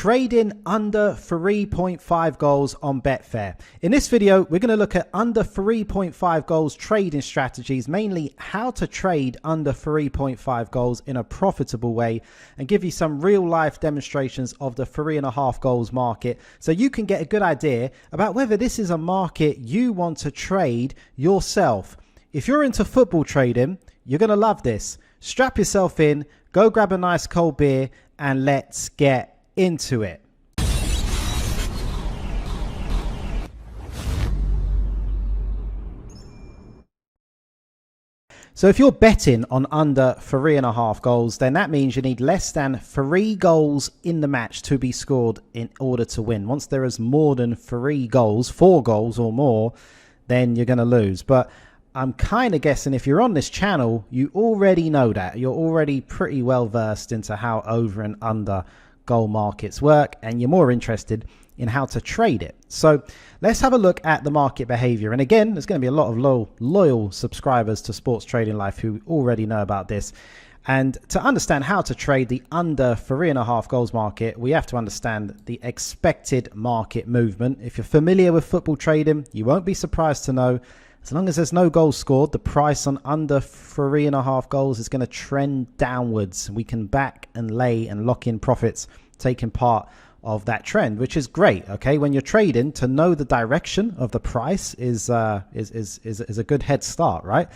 Trading under 3.5 goals on Betfair. In this video, we're going to look at under 3.5 goals trading strategies, mainly how to trade under 3.5 goals in a profitable way, and give you some real life demonstrations of the 3.5 goals market so you can get a good idea about whether this is a market you want to trade yourself. If you're into football trading, you're going to love this. Strap yourself in, go grab a nice cold beer, and let's get into it. So if you're betting on under 3.5 goals, then that means you need less than 3 goals in the match to be scored in order to win. Once there is more than 3 goals, 4 goals or more, then you're going to lose. But I'm kind of guessing if you're on this channel, you already know that. You're already pretty well versed into how over and under goal markets work, and you're more interested in how to trade it. So let's have a look at the market behavior. And again, there's going to be a lot of loyal subscribers to Sports Trading Life who already know about this. And to understand how to trade the under 3.5 goals market, we have to understand the expected market movement. If you're familiar with football trading, you won't be surprised to know as long as there's no goals scored, the price on under 3.5 goals is going to trend downwards. We can back and lay and lock in profits taking part of that trend, which is great. Okay, when you're trading, to know the direction of the price is a good head start, right?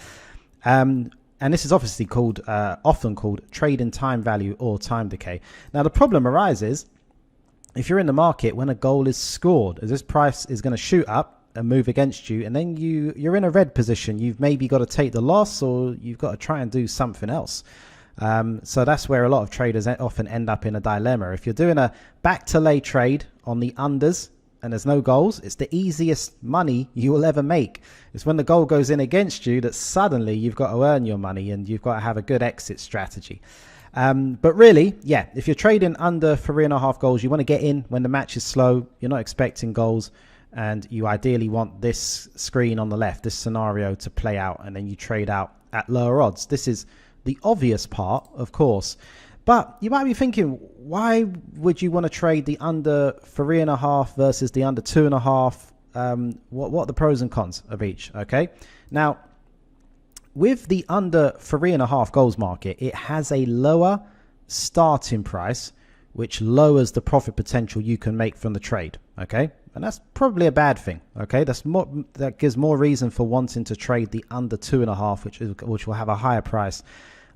And this is obviously called often called trading time value or time decay. Now the problem arises if you're in the market when a goal is scored, as this price is going to shoot up and move against you, and then you're in a red position. You've maybe got to take the loss, or you've got to try and do something else. So that's where a lot of traders often end up in a dilemma. If you're doing a back to lay trade on the unders and there's no goals, it's the easiest money you will ever make. It's when the goal goes in against you that suddenly you've got to earn your money and you've got to have a good exit strategy. But really, yeah, if you're trading under 3.5 goals, you want to get in when the match is slow, you're not expecting goals, and you ideally want this screen on the left, this scenario, to play out, and then you trade out at lower odds. This is the obvious part, of course, but you might be thinking, why would you want to trade the under 3.5 versus the under 2.5? What are the pros and cons of each? Okay, now with the under 3.5 goals market, it has a lower starting price, which lowers the profit potential you can make from the trade. Okay, and that's probably a bad thing. Okay, that gives more reason for wanting to trade the under 2.5, which will have a higher price,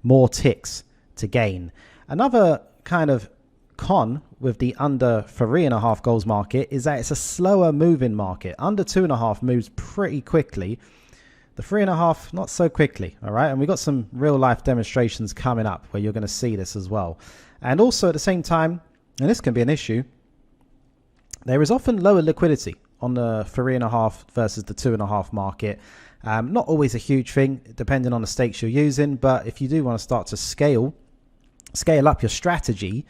more ticks to gain. Another kind of con with the under 3.5 goals market is that it's a slower moving market. Under 2.5 moves pretty quickly. The 3.5 not so quickly. All right, and we've got some real life demonstrations coming up where you're going to see this as well. And also at the same time, and this can be an issue, there is often lower liquidity on the 3.5 versus the 2.5 market. Not always a huge thing, depending on the stakes you're using. But if you do want to start to scale up your strategy,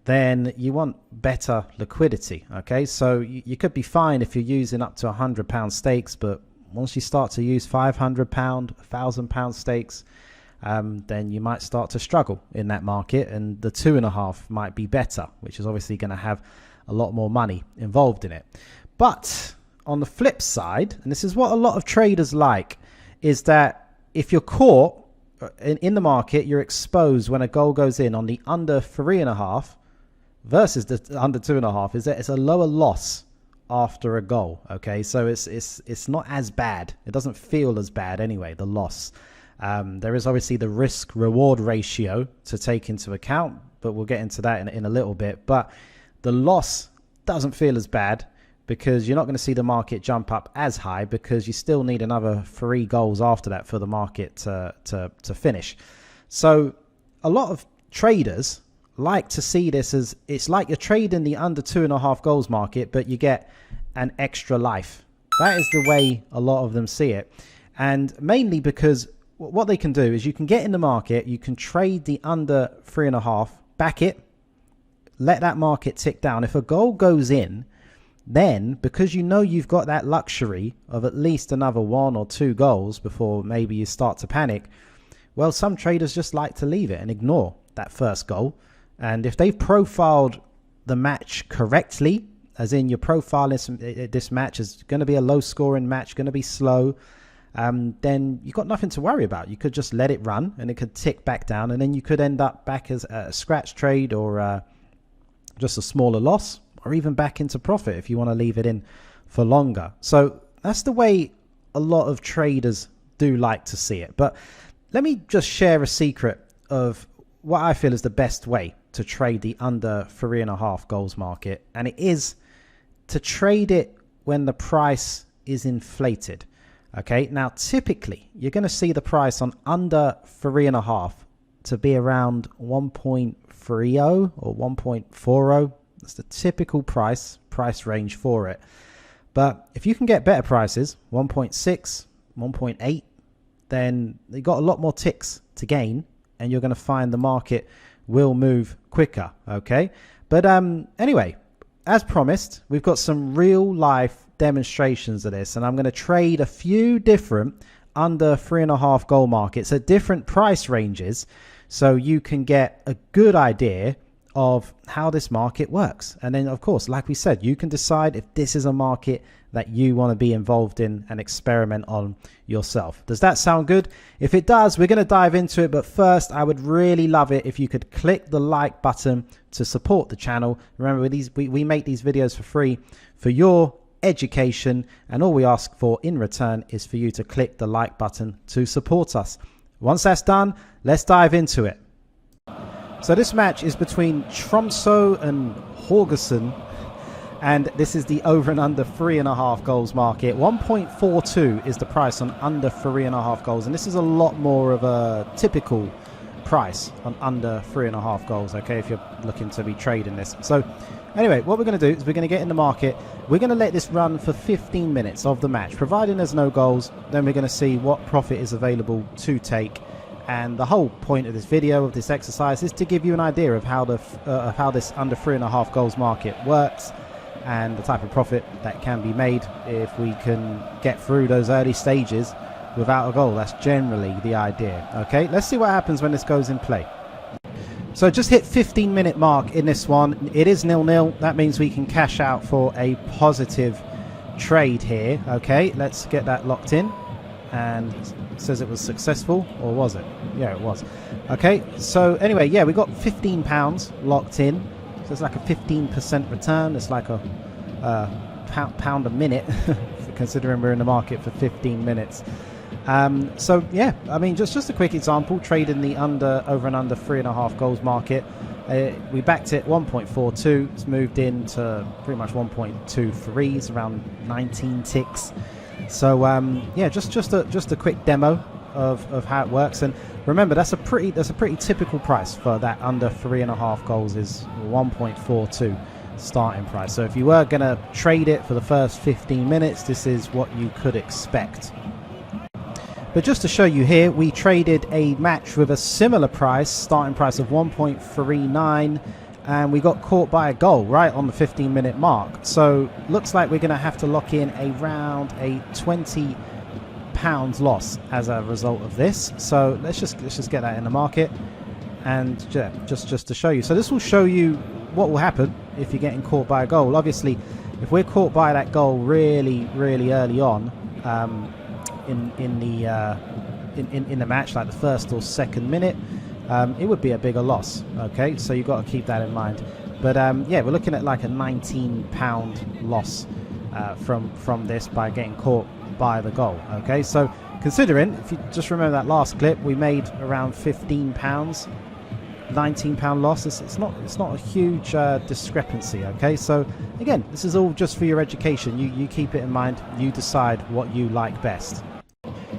then you want better liquidity. Okay, so you could be fine if you're using up to £100 stakes, but once you start to use £500, £1,000 stakes, then you might start to struggle in that market, and the 2.5 might be better, which is obviously going to have a lot more money involved in it. But on the flip side, and this is what a lot of traders like, is that if you're caught in the market, you're exposed when a goal goes in on the under 3.5 versus the under 2.5, is that it's a lower loss after a goal. Okay, so it's not as bad. It doesn't feel as bad anyway, the loss. There is obviously the risk reward ratio to take into account, but we'll get into that in a little bit. But the loss doesn't feel as bad because you're not going to see the market jump up as high, because you still need another 3 goals after that for the market to finish. So a lot of traders like to see this as, it's like you're trading the under 2.5 goals market, but you get an extra life. That is the way a lot of them see it. And mainly because what they can do is you can get in the market, you can trade the under 3.5, back it, let that market tick down. If a goal goes in, then because you know you've got that luxury of at least another 1 or 2 goals before maybe you start to panic, well, some traders just like to leave it and ignore that first goal. And if they've profiled the match correctly, as in your profile this match is going to be a low scoring match, going to be slow, then you've got nothing to worry about. You could just let it run and it could tick back down, and then you could end up back as a scratch trade or just a smaller loss, or even back into profit if you want to leave it in for longer. So that's the way a lot of traders do like to see it. But let me just share a secret of what I feel is the best way to trade the under 3.5 goals market, and it is to trade it when the price is inflated. Okay, now typically you're going to see the price on under 3.5 to be around 1.30 or 1.40. That's the typical price range for it. But if you can get better prices, 1.6, 1.8, then you got a lot more ticks to gain, and you're going to find the market will move quicker. Okay, but anyway, as promised, we've got some real life demonstrations of this, and I'm going to trade a few different under 3.5 goal markets at different price ranges, so you can get a good idea of how this market works. And then, of course, like we said, you can decide if this is a market that you want to be involved in and experiment on yourself. Does that sound good? If it does, we're going to dive into it. But first, I would really love it if you could click the like button to support the channel. Remember, we make these videos for free for your education, and all we ask for in return is for you to click the like button to support us. Once that's done, let's dive into it. So this match is between Tromsø and Haugesund, and this is the over and under 3.5 goals market. 1.42 is the price on under 3.5 goals, and this is a lot more of a typical price on under 3.5 goals, okay, if you're looking to be trading this. So anyway, what we're going to do is we're going to get in the market. We're going to let this run for 15 minutes of the match, providing there's no goals. Then we're going to see what profit is available to take. And the whole point of this video, of this exercise, is to give you an idea of how this under 3.5 goals market works, and the type of profit that can be made if we can get through those early stages without a goal. That's generally the idea. Okay, let's see what happens when this goes in play. So just hit 15-minute mark in this one. It is 0-0. That means we can cash out for a positive trade here. Okay, let's get that locked in. And it says it was successful, or was it? Yeah, it was. Okay, so anyway, yeah, we got £15 locked in. So it's like a 15% return. It's like a pound a minute, considering we're in the market for 15 minutes. So yeah, I mean, just a quick example, trading the over and under 3.5 goals market. We backed it 1.42. It's moved into pretty much 1.23. It's around 19 ticks. So yeah, just a quick demo of how it works. And remember, that's a pretty typical price for that under 3.5 goals is 1.42 starting price. So if you were going to trade it for the first 15 minutes, this is what you could expect. But just to show you here, we traded a match with a similar price, starting price of 1.39, and we got caught by a goal right on the 15-minute mark. So looks like we're going to have to lock in around a £20 loss as a result of this. So let's just get that in the market, and yeah, just to show you. So this will show you what will happen if you're getting caught by a goal. Obviously, if we're caught by that goal really early on in the match, like the first or second minute, it would be a bigger loss. Okay, so you've got to keep that in mind. But yeah, we're looking at like a £19 loss from this by getting caught by the goal. Okay, so considering, if you just remember that last clip, we made around £15, £19 loss. It's not a huge discrepancy. Okay, so again, this is all just for your education. You keep it in mind. You decide what you like best.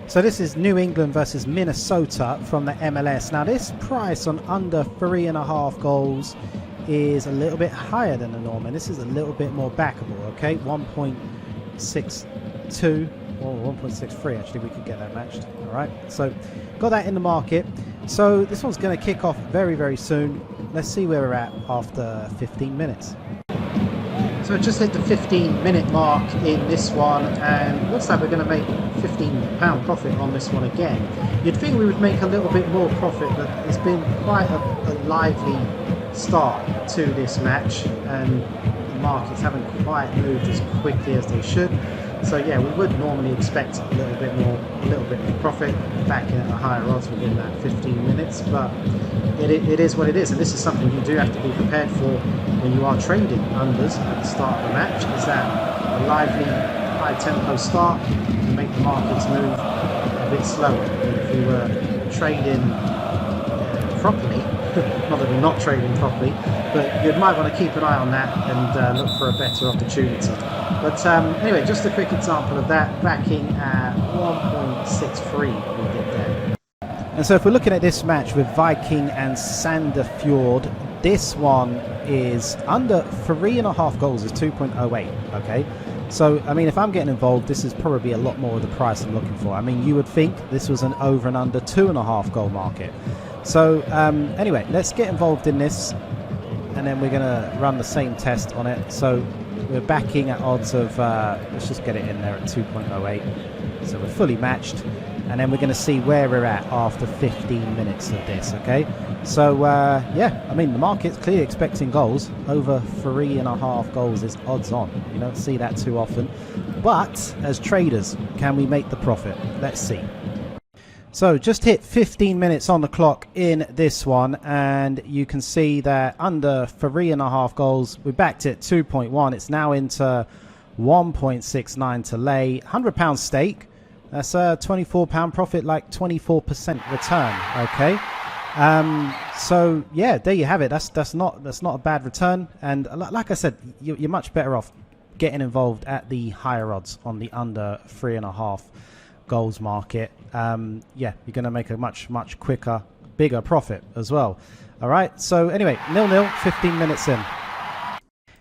So this is New England versus Minnesota from the MLS. Now this price on under 3.5 goals is a little bit higher than the norm, and this is a little bit more backable. Okay, 1.62 or 1.63 actually, we could get that matched. All right, so got that in the market. So this one's going to kick off very soon. Let's see where we're at after 15 minutes. So it just hit the 15-minute mark in this one, and looks like we're going to make £15 profit on this one again. You'd think we would make a little bit more profit, but it's been quite a lively start to this match, and the markets haven't quite moved as quickly as they should. So yeah, we would normally expect a little bit of profit back at a higher odds within that 15 minutes, but it is what it is, and this is something you do have to be prepared for when you are trading unders at the start of the match, is that a lively, high tempo start can make the markets move a bit slower. If we were trading properly, not that we're not trading properly, but you might want to keep an eye on that and look for a better opportunity. But anyway, just a quick example of that, backing at 1.63 we did there. And so if we're looking at this match with Viking and Sandefjord, this one is under 3.5 goals, is 2.08, okay? So, I mean, if I'm getting involved, this is probably a lot more of the price I'm looking for. I mean, you would think this was an over and under 2.5 goal market. So, anyway, let's get involved in this, and then we're going to run the same test on it. So, we're backing at odds of, let's just get it in there at 2.08. So, we're fully matched. And then we're going to see where we're at after 15 minutes of this, okay? So, yeah, I mean, the market's clearly expecting goals. Over 3.5 goals is odds on. You don't see that too often. But, as traders, can we make the profit? Let's see. So, just hit 15 minutes on the clock in this one. And you can see that under 3.5 goals, we backed it 2.1. It's now into 1.69 to lay. £100 stake. That's a £24 profit, like 24% return. Okay, so yeah, there you have it. That's not a bad return. And like I said, you're much better off getting involved at the higher odds on the under 3.5 goals market. Yeah, you're going to make a much quicker, bigger profit as well. All right. So anyway, 0-0, 15 minutes in.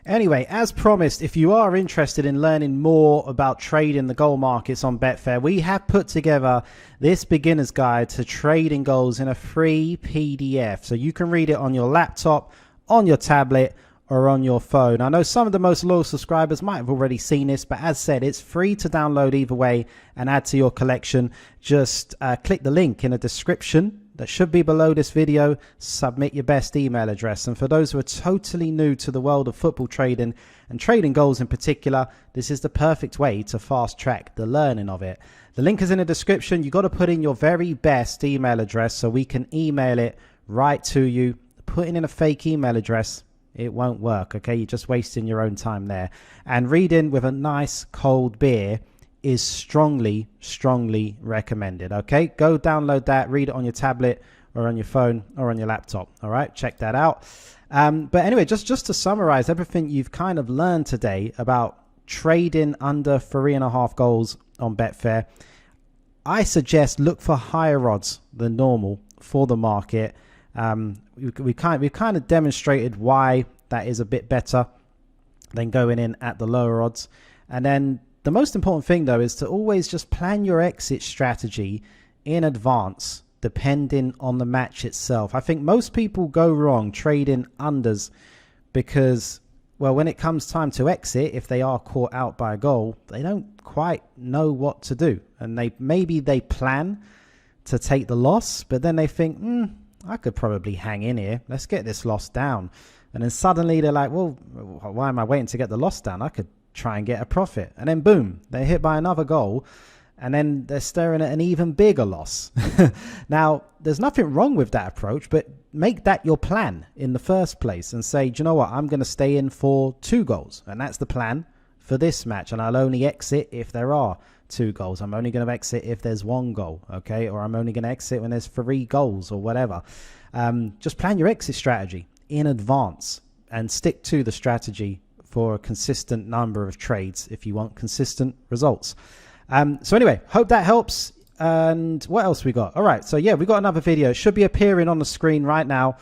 Anyway, as promised, if you are interested in learning more about trading the goal markets on Betfair, we have put together this beginner's guide to trading goals in a free PDF. So you can read it on your laptop, on your tablet, or on your phone. I know some of the most loyal subscribers might have already seen this, but as said, it's free to download either way and add to your collection. Just click the link in the description that should be below this video, submit your best email address. And for those who are totally new to the world of football trading and trading goals in particular, this is the perfect way to fast track the learning of it. The link is in the description. You got to put in your very best email address so we can email it right to you. Putting in a fake email address, it won't work, okay? You're just wasting your own time there. And reading with a nice cold beer is strongly recommended. Okay, go download that, read it on your tablet or on your phone or on your laptop. All right, check that out. But anyway, just to summarize everything you've kind of learned today about trading under 3.5 goals on Betfair, I suggest look for higher odds than normal for the market. We've kind of demonstrated why that is a bit better than going in at the lower odds. And then the most important thing, though, is to always just plan your exit strategy in advance, depending on the match itself. I think most people go wrong trading unders because, well, when it comes time to exit, if they are caught out by a goal, they don't quite know what to do. And maybe they plan to take the loss, but then they think, I could probably hang in here. Let's get this loss down. And then suddenly they're like, well, why am I waiting to get the loss down? I could try and get a profit. And then boom, they're hit by another goal, and then they're staring at an even bigger loss. Now, there's nothing wrong with that approach, but make that your plan in the first place and say, do you know what, I'm going to stay in for 2 goals, and that's the plan for this match, and I'll only exit if there are 2 goals. I'm only going to exit if there's 1 goal, okay? Or I'm only going to exit when there's 3 goals or whatever. Just plan your exit strategy in advance and stick to the strategy for a consistent number of trades if you want consistent results. So anyway, hope that helps. And what else we got? All right, so yeah, we got another video. It should be appearing on the screen right now.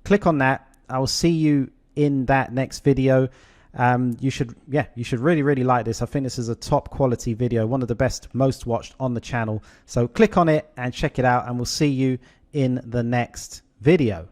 Click on that. I will see you in that next video. You should really like this. I think this is a top quality video, one of the best, most watched on the channel. So click on it and check it out, and we'll see you in the next video.